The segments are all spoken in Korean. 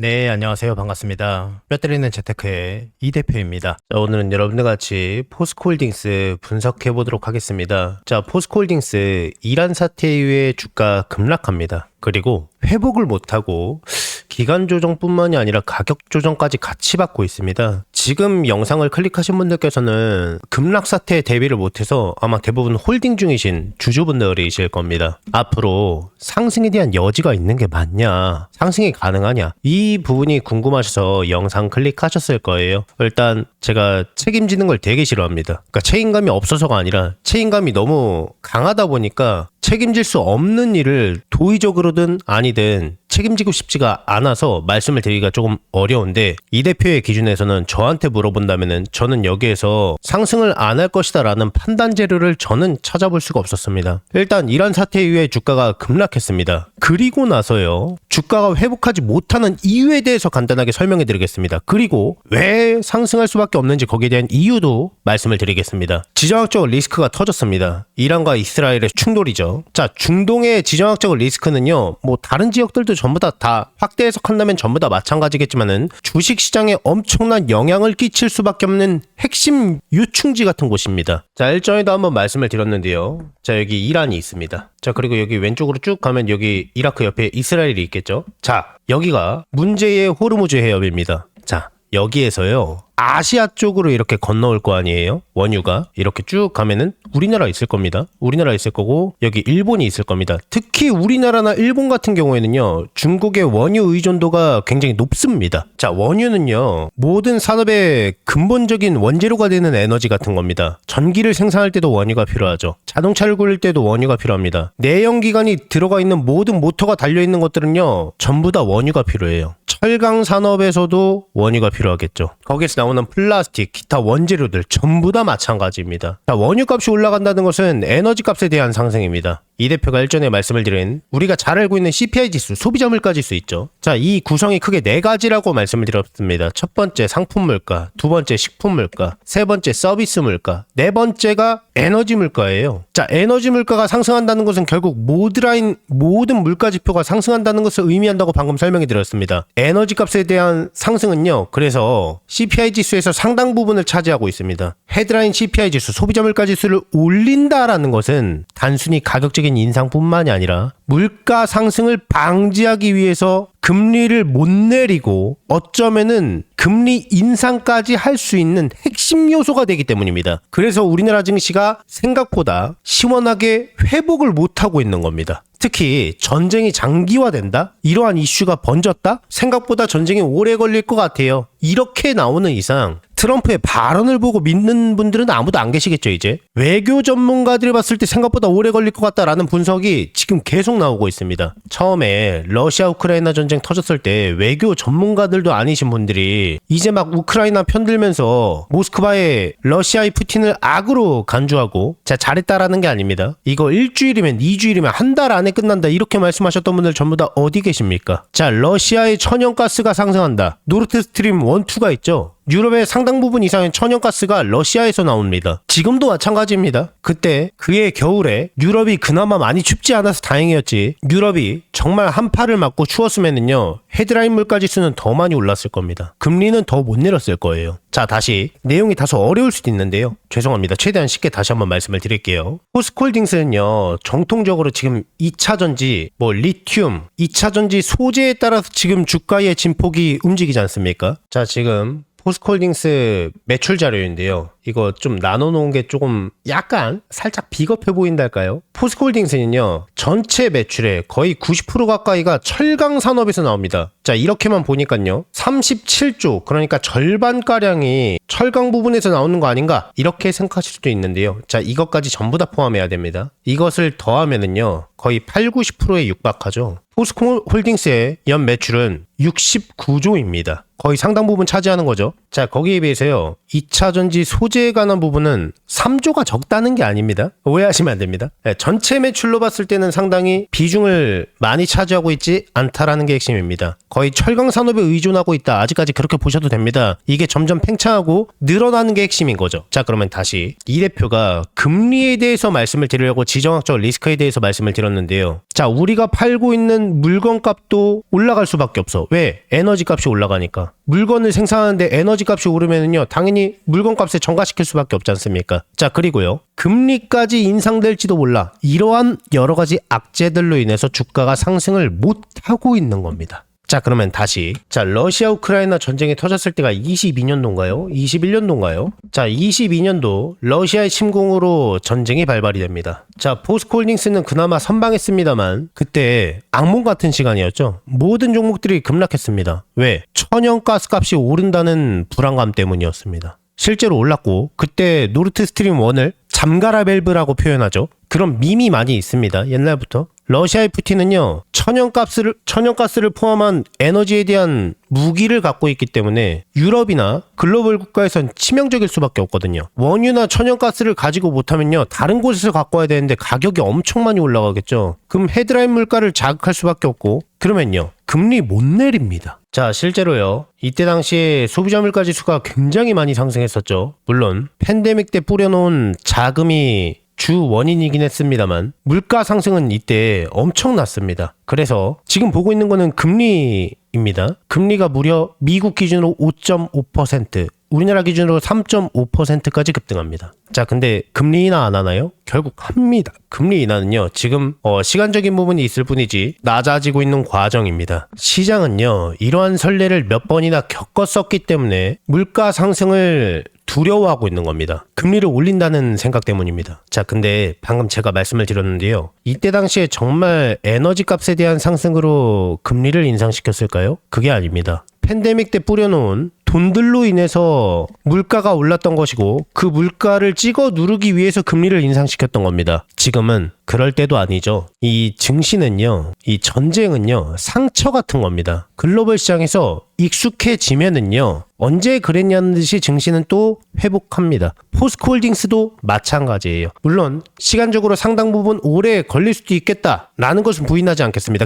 네, 안녕하세요. 반갑습니다. 뼈 때리는 재테크의 이 대표입니다. 자, 오늘은 여러분들 같이 포스코홀딩스 분석해 보도록 하겠습니다. 자, 포스코홀딩스 이란 사태 이후에 주가 급락합니다. 그리고 회복을 못하고 기간 조정뿐만이 아니라 가격 조정까지 같이 받고 있습니다. 지금 영상을 클릭하신 분들께서는 급락 사태에 대비를 못해서 아마 대부분 홀딩 중이신 주주분들이실 겁니다. 앞으로 상승에 대한 여지가 있는 게 맞냐, 상승이 가능하냐, 이 부분이 궁금하셔서 영상 클릭하셨을 거예요. 일단 제가 책임지는 걸 되게 싫어합니다. 그러니까 책임감이 없어서가 아니라 책임감이 너무 강하다 보니까 책임질 수 없는 일을 도의적으로든 아니든 책임지고 싶지가 않아서 말씀을 드리기가 조금 어려운데, 이 대표의 기준에서는 저한테 물어본다면은 저는 여기에서 상승을 안 할 것이다 라는 판단 재료를 저는 찾아볼 수가 없었습니다. 일단 이란 사태 이후에 주가가 급락했습니다. 그리고 나서요, 주가가 회복하지 못하는 이유에 대해서 간단하게 설명해 드리겠습니다. 그리고 왜 상승할 수밖에 없는지 거기에 대한 이유도 말씀을 드리겠습니다. 지정학적 리스크가 터졌습니다. 이란과 이스라엘의 충돌이죠. 자, 중동의 지정학적 리스크는요, 뭐 다른 지역들도 전부 다 확대 해석한다면 전부 다 마찬가지겠지만은 주식시장에 엄청난 영향을 끼칠 수밖에 없는 핵심 유충지 같은 곳입니다. 자, 일전에도 한번 말씀을 드렸는데요. 자, 여기 이란이 있습니다. 자, 그리고 여기 왼쪽으로 쭉 가면 여기 이라크 옆에 이스라엘이 있겠죠. 자, 여기가 문제의 호르무즈 해협입니다. 자, 여기에서요, 아시아 쪽으로 이렇게 건너올 거 아니에요? 원유가 이렇게 쭉 가면은 우리나라 있을 겁니다. 우리나라 있을 거고 여기 일본이 있을 겁니다. 특히 우리나라나 일본 같은 경우에는요, 중국의 원유 의존도가 굉장히 높습니다. 자, 원유는요, 모든 산업의 근본적인 원재료가 되는 에너지 같은 겁니다. 전기를 생산할 때도 원유가 필요하죠. 자동차를 굴릴 때도 원유가 필요합니다. 내연기관이 들어가 있는 모든 모터가 달려있는 것들은요, 전부 다 원유가 필요해요. 철강 산업에서도 원유가 필요하겠죠. 거기에서 나오는 플라스틱, 기타 원재료들 전부 다 마찬가지입니다. 자, 원유 값이 올라간다는 것은 에너지 값에 대한 상승입니다. 이 대표가 일전에 말씀을 드린 우리가 잘 알고 있는 CPI 지수, 소비자 물가 지수 있죠. 자, 이 구성이 크게 네 가지라고 말씀을 드렸습니다. 첫 번째 상품 물가, 두 번째 식품 물가, 세 번째 서비스 물가, 네 번째가 에너지 물가예요. 자, 에너지 물가가 상승한다는 것은 결국 모든 물가 지표가 상승한다는 것을 의미한다고 방금 설명해 드렸습니다. 에너지 값에 대한 상승은요, 그래서 CPI 지수에서 상당 부분을 차지하고 있습니다. 헤드라인 CPI 지수, 소비자 물가 지수를 올린다라는 것은 단순히 가격적인 인상뿐만이 아니라 물가 상승을 방지하기 위해서 금리를 못 내리고 어쩌면은 금리 인상까지 할 수 있는 핵심 요소가 되기 때문입니다. 그래서 우리나라 증시가 생각보다 시원하게 회복을 못하고 있는 겁니다. 특히 전쟁이 장기화된다? 이러한 이슈가 번졌다? 생각보다 전쟁이 오래 걸릴 것 같아요. 이렇게 나오는 이상 트럼프의 발언을 보고 믿는 분들은 아무도 안 계시겠죠, 이제. 외교 전문가들이 봤을 때 생각보다 오래 걸릴 것 같다라는 분석이 지금 계속 나오고 있습니다. 처음에 러시아 우크라이나 전쟁 터졌을 때 외교 전문가들도 아니신 분들이 이제 막 우크라이나 편들면서 모스크바에 러시아의 푸틴을 악으로 간주하고, 자, 잘했다라는 게 아닙니다. 이거 일주일이면 2주일이면 한 달 안에 끝난다 이렇게 말씀하셨던 분들 전부 다 어디 계십니까? 자, 러시아의 천연가스가 상승한다. 노르트스트림 1, 2가 있죠. 유럽의 상당 부분 이상의 천연가스가 러시아에서 나옵니다. 지금도 마찬가지입니다. 그때 그해 겨울에 유럽이 그나마 많이 춥지 않아서 다행이었지, 유럽이 정말 한파를 맞고 추웠으면은요, 헤드라인 물가 지수는 더 많이 올랐을 겁니다. 금리는 더 못 내렸을 거예요. 자, 다시 내용이 다소 어려울 수도 있는데요, 죄송합니다. 최대한 쉽게 다시 한번 말씀을 드릴게요. 포스코홀딩스는요, 정통적으로 지금 2차전지, 리튬, 2차전지 소재에 따라서 지금 주가의 진폭이 움직이지 않습니까? 자, 지금 포스코홀딩스 매출 자료인데요, 이거 좀 나눠놓은 게 조금 약간 살짝 비겁해 보인달까요? 포스코홀딩스는요, 전체 매출의 거의 90% 가까이가 철강 산업에서 나옵니다. 자, 이렇게만 보니까요, 37조, 그러니까 절반가량이 철강 부분에서 나오는 거 아닌가, 이렇게 생각하실 수도 있는데요. 자, 이것까지 전부 다 포함해야 됩니다. 이것을 더하면은요, 거의 80~90%에 육박하죠. 포스코홀딩스의 연 매출은 69조입니다. 거의 상당 부분 차지하는 거죠. 자, 거기에 비해서요, 2차전지 소재에 관한 부분은 3조가 적다는 게 아닙니다. 오해하시면 안 됩니다. 네, 전체 매출로 봤을 때는 상당히 비중을 많이 차지하고 있지 않다라는 게 핵심입니다. 거의 철강 산업에 의존하고 있다. 아직까지 그렇게 보셔도 됩니다. 이게 점점 팽창하고 늘어나는 게 핵심인 거죠. 자, 그러면 다시 이 대표가 금리에 대해서 말씀을 드리려고 지정학적 리스크에 대해서 말씀을 드렸는데요. 자, 우리가 팔고 있는 물건 값도 올라갈 수밖에 없어. 왜? 에너지 값이 올라가니까. 물건을 생산하는데 에너지 값이 오르면은요, 당연히 물건 값에 전가시킬 수밖에 없지 않습니까? 자, 그리고요, 금리까지 인상될지도 몰라. 이러한 여러 가지 악재들로 인해서 주가가 상승을 못하고 있는 겁니다. 자, 그러면 다시. 자, 러시아 우크라이나 전쟁이 터졌을 때가 22년도인가요? 21년도인가요? 자, 22년도 러시아의 침공으로 전쟁이 발발이 됩니다. 자, 포스코홀딩스는 그나마 선방했습니다만 그때 악몽 같은 시간이었죠. 모든 종목들이 급락했습니다. 왜? 천연가스 값이 오른다는 불안감 때문이었습니다. 실제로 올랐고 그때 노르트스트림 1을 잠가라 밸브라고 표현하죠. 그런 밈이 많이 있습니다. 옛날부터. 러시아의 푸틴은요, 천연가스를 포함한 에너지에 대한 무기를 갖고 있기 때문에 유럽이나 글로벌 국가에선 치명적일 수밖에 없거든요. 원유나 천연가스를 가지고 못하면요, 다른 곳에서 갖고 와야 되는데 가격이 엄청 많이 올라가겠죠. 그럼 헤드라인 물가를 자극할 수밖에 없고, 그러면요, 금리 못 내립니다. 자, 실제로요, 이때 당시에 소비자 물가 지수가 굉장히 많이 상승했었죠. 물론 팬데믹 때 뿌려놓은 자금이 주 원인이긴 했습니다만 물가 상승은 이때 엄청났습니다. 그래서 지금 보고 있는 거는 금리입니다. 금리가 무려 미국 기준으로 5.5%, 우리나라 기준으로 3.5%까지 급등합니다. 자, 근데 금리 인하 안 하나요? 결국 합니다. 금리 인하는요, 지금 시간적인 부분이 있을 뿐이지 낮아지고 있는 과정입니다. 시장은요, 이러한 선례를 몇 번이나 겪었었기 때문에 물가 상승을 두려워하고 있는 겁니다. 금리를 올린다는 생각 때문입니다. 자, 근데 방금 제가 말씀을 드렸는데요. 이때 당시에 정말 에너지 값에 대한 상승으로 금리를 인상시켰을까요? 그게 아닙니다. 팬데믹 때 뿌려놓은 돈들로 인해서 물가가 올랐던 것이고 그 물가를 찍어 누르기 위해서 금리를 인상시켰던 겁니다. 지금은 그럴 때도 아니죠. 이 증시는요, 이 전쟁은요, 상처 같은 겁니다. 글로벌 시장에서 익숙해지면은요, 언제 그랬냐는 듯이 증시는 또 회복합니다. 포스코홀딩스도 마찬가지예요. 물론 시간적으로 상당 부분 오래 걸릴 수도 있겠다라는 것은 부인하지 않겠습니다.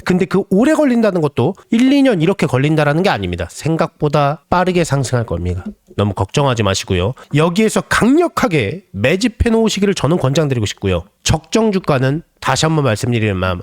근데 그 오래 걸린다는 것도 1, 2년 이렇게 걸린다라는 게 아닙니다. 생각보다 빠르게 상승할 겁니다. 너무 걱정하지 마시고요. 여기에서 강력하게 매집해 놓으시기를 저는 권장드리고 싶고요. 적정 주가는 다시 한번 말씀드리지만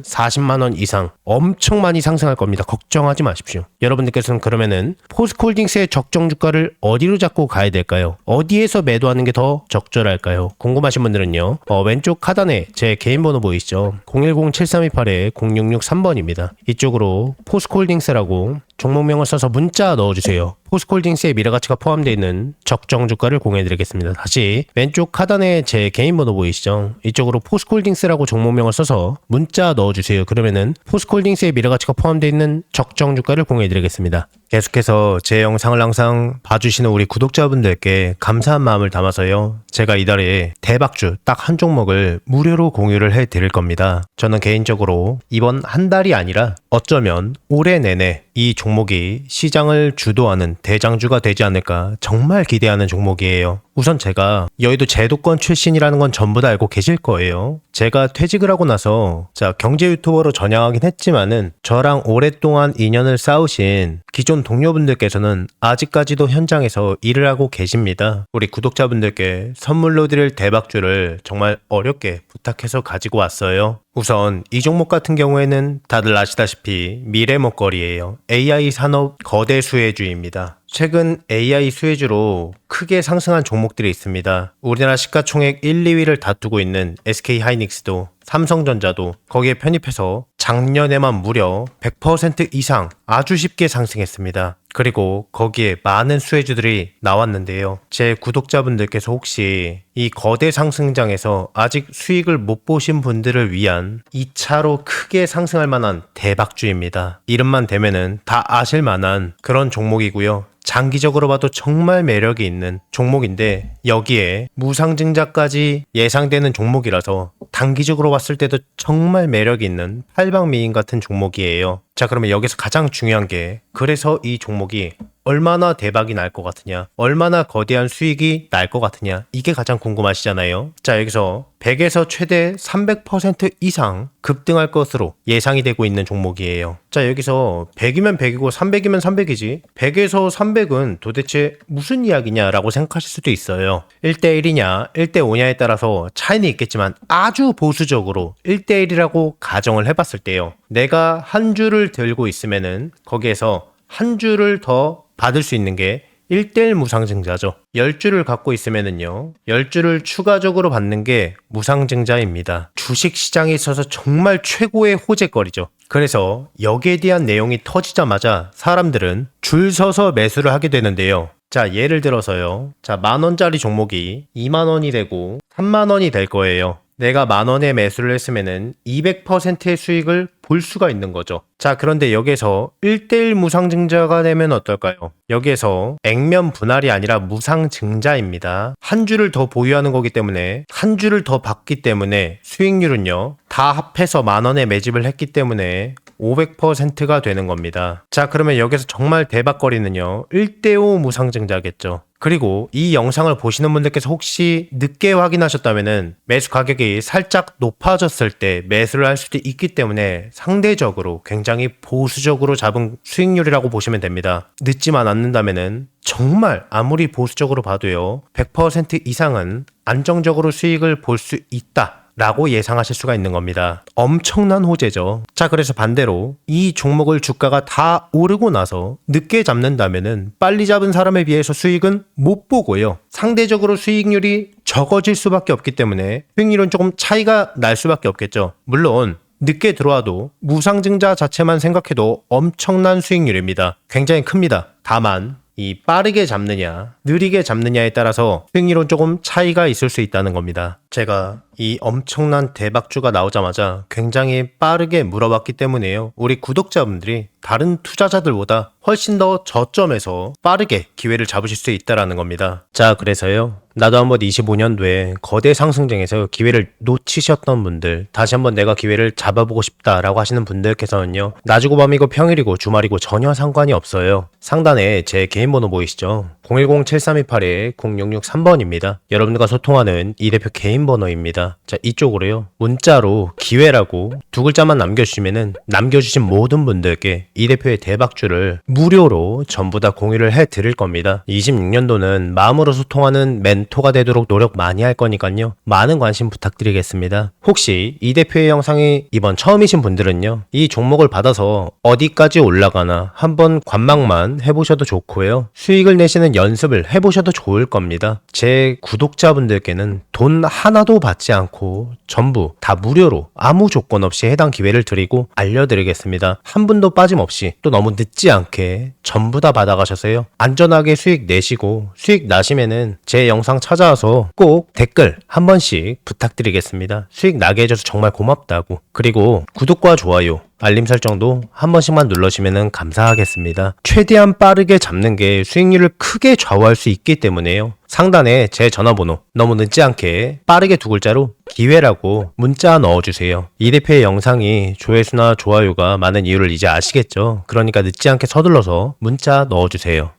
40만 원 이상 엄청 많이 상승할 겁니다. 걱정하지 마십시오. 여러분들께서는 그러면은 포스코홀딩스의 적정 주가를 어디로 잡고 가야 될까요? 어디에서 매도하는 게 더 적절할까요? 궁금하신 분들은요, 왼쪽 하단에 제 개인 번호 보이시죠? 010-7328-0663번입니다. 이쪽으로 포스코홀딩스라고 종목명을 써서 문자 넣어주세요. 포스코홀딩스의 미래가치가 포함되어 있는 적정 주가를 공유해드리겠습니다. 다시 왼쪽 하단에 제 개인 번호 보이시죠? 이쪽으로 포스코홀딩스라고 종목명을 써서 문자 넣어주세요. 그러면은 포스코홀딩스의 미래가치가 포함되어 있는 적정 주가를 공유해드리겠습니다. 계속해서 제 영상을 항상 봐주시는 우리 구독자분들께 감사한 마음을 담아서요, 제가 이달에 대박주 딱 한 종목을 무료로 공유를 해드릴 겁니다. 저는 개인적으로 이번 한 달이 아니라 어쩌면 올해 내내 이 종목이 시장을 주도하는 대장주가 되지 않을까 정말 기대하는 종목이에요. 우선 제가 여의도 제도권 출신이라는 건 전부 다 알고 계실 거예요. 제가 퇴직을 하고 나서 경제 유튜버로 전향하긴 했지만은 저랑 오랫동안 인연을 쌓으신 기존 동료분들께서는 아직까지도 현장에서 일을 하고 계십니다. 우리 구독자분들께 선물로 드릴 대박주를 정말 어렵게 부탁해서 가지고 왔어요. 우선 이 종목 같은 경우에는 다들 아시다시피 미래 먹거리예요. AI 산업 거대 수혜주입니다. 최근 AI 수혜주로 크게 상승한 종목들이 있습니다. 우리나라 시가총액 1, 2위를 다투고 있는 SK하이닉스도, 삼성전자도 거기에 편입해서 작년에만 무려 100% 이상 아주 쉽게 상승했습니다. 그리고 거기에 많은 수혜주들이 나왔는데요. 제 구독자분들께서 혹시 이 거대 상승장에서 아직 수익을 못 보신 분들을 위한 2차로 크게 상승할 만한 대박주입니다. 이름만 대면은 다 아실 만한 그런 종목이고요. 장기적으로 봐도 정말 매력이 있는 종목인데 여기에 무상증자까지 예상되는 종목이라서 단기적으로 봤을 때도 정말 매력이 있는 팔방미인 같은 종목이에요. 자, 그러면 여기서 가장 중요한 게 그래서 이 종목이 얼마나 대박이 날 것 같으냐, 얼마나 거대한 수익이 날 것 같으냐, 이게 가장 궁금하시잖아요. 자, 여기서 100에서 최대 300% 이상 급등할 것으로 예상이 되고 있는 종목이에요. 자, 여기서 100이면 100이고 300이면 300이지 100에서 300은 도대체 무슨 이야기냐라고 생각하실 수도 있어요. 1대1이냐 1대5냐에 따라서 차이는 있겠지만 아주 보수적으로 1대1이라고 가정을 해봤을 때요, 내가 한 주를 들고 있으면은 거기에서 한 주를 더 받을 수 있는 게 1대1 무상증자죠. 10주를 갖고 있으면은요, 10주를 추가적으로 받는 게 무상증자입니다. 주식시장에 있어서 정말 최고의 호재거리죠. 그래서 여기에 대한 내용이 터지자마자 사람들은 줄 서서 매수를 하게 되는데요. 자, 예를 들어서요. 자, 10,000원짜리 종목이 20,000원이 되고 30,000원이 될 거예요. 내가 10,000원에 매수를 했으면은 200%의 수익을 볼 수가 있는 거죠. 자, 그런데 여기에서 1대1 무상증자가 되면 어떨까요? 여기에서 액면 분할이 아니라 무상증자입니다. 한 주를 더 보유하는 거기 때문에 한 주를 더 받기 때문에 수익률은요, 다 합해서 10,000원에 매집을 했기 때문에 500%가 되는 겁니다. 자, 그러면 여기서 정말 대박거리는요, 1대5 무상증자겠죠. 그리고 이 영상을 보시는 분들께서 혹시 늦게 확인하셨다면은 매수 가격이 살짝 높아졌을 때 매수를 할 수도 있기 때문에 상대적으로 굉장히 보수적으로 잡은 수익률이라고 보시면 됩니다. 늦지만 않는다면은 정말 아무리 보수적으로 봐도요, 100% 이상은 안정적으로 수익을 볼 수 있다 라고 예상하실 수가 있는 겁니다. 엄청난 호재죠. 자, 그래서 반대로 이 종목을 주가가 다 오르고 나서 늦게 잡는다면은 빨리 잡은 사람에 비해서 수익은 못 보고요, 상대적으로 수익률이 적어질 수밖에 없기 때문에 수익률은 조금 차이가 날 수밖에 없겠죠. 물론 늦게 들어와도 무상증자 자체만 생각해도 엄청난 수익률입니다. 굉장히 큽니다. 다만 이 빠르게 잡느냐 느리게 잡느냐에 따라서 수익률은 조금 차이가 있을 수 있다는 겁니다. 제가 이 엄청난 대박주가 나오자마자 굉장히 빠르게 물어봤기 때문에요, 우리 구독자분들이 다른 투자자들보다 훨씬 더 저점에서 빠르게 기회를 잡으실 수 있다는 겁니다. 자, 그래서요, 나도 한번 25년도에 거대 상승장에서 기회를 놓치셨던 분들, 다시 한번 내가 기회를 잡아보고 싶다라고 하시는 분들께서는요, 낮이고 밤이고 평일이고 주말이고 전혀 상관이 없어요. 상단에 제 개인 번호 보이시죠? 010-7328-0663번입니다. 여러분들과 소통하는 이 대표 개인 번호입니다. 자, 이쪽으로요, 문자로 기회라고 두 글자만 남겨주시면은 남겨주신 모든 분들께 이 대표의 대박주를 무료로 전부 다 공유를 해드릴 겁니다. 26년도는 마음으로 소통하는 멘토가 되도록 노력 많이 할 거니까요, 많은 관심 부탁드리겠습니다. 혹시 이 대표의 영상이 이번 처음이신 분들은요, 이 종목을 받아서 어디까지 올라가나 한번 관망만 해보셔도 좋고요, 수익을 내시는 연습을 해보셔도 좋을 겁니다. 제 구독자분들께는 돈 하나도 받지 않고 전부 다 무료로 아무 조건 없이 해당 기회를 드리고 알려드리겠습니다. 한 분도 빠짐없이, 또 너무 늦지 않게 전부 다 받아가셔서요, 안전하게 수익 내시고 수익 나시면은 제 영상 찾아와서 꼭 댓글 한 번씩 부탁드리겠습니다. 수익 나게 해줘서 정말 고맙다고. 그리고 구독과 좋아요, 알림 설정도 한 번씩만 눌러주시면 감사하겠습니다. 최대한 빠르게 잡는 게 수익률을 크게 좌우할 수 있기 때문에요, 상단에 제 전화번호 너무 늦지 않게 빠르게 두 글자로 기회라고 문자 넣어주세요. 이 대표의 영상이 조회수나 좋아요가 많은 이유를 이제 아시겠죠? 그러니까 늦지 않게 서둘러서 문자 넣어주세요.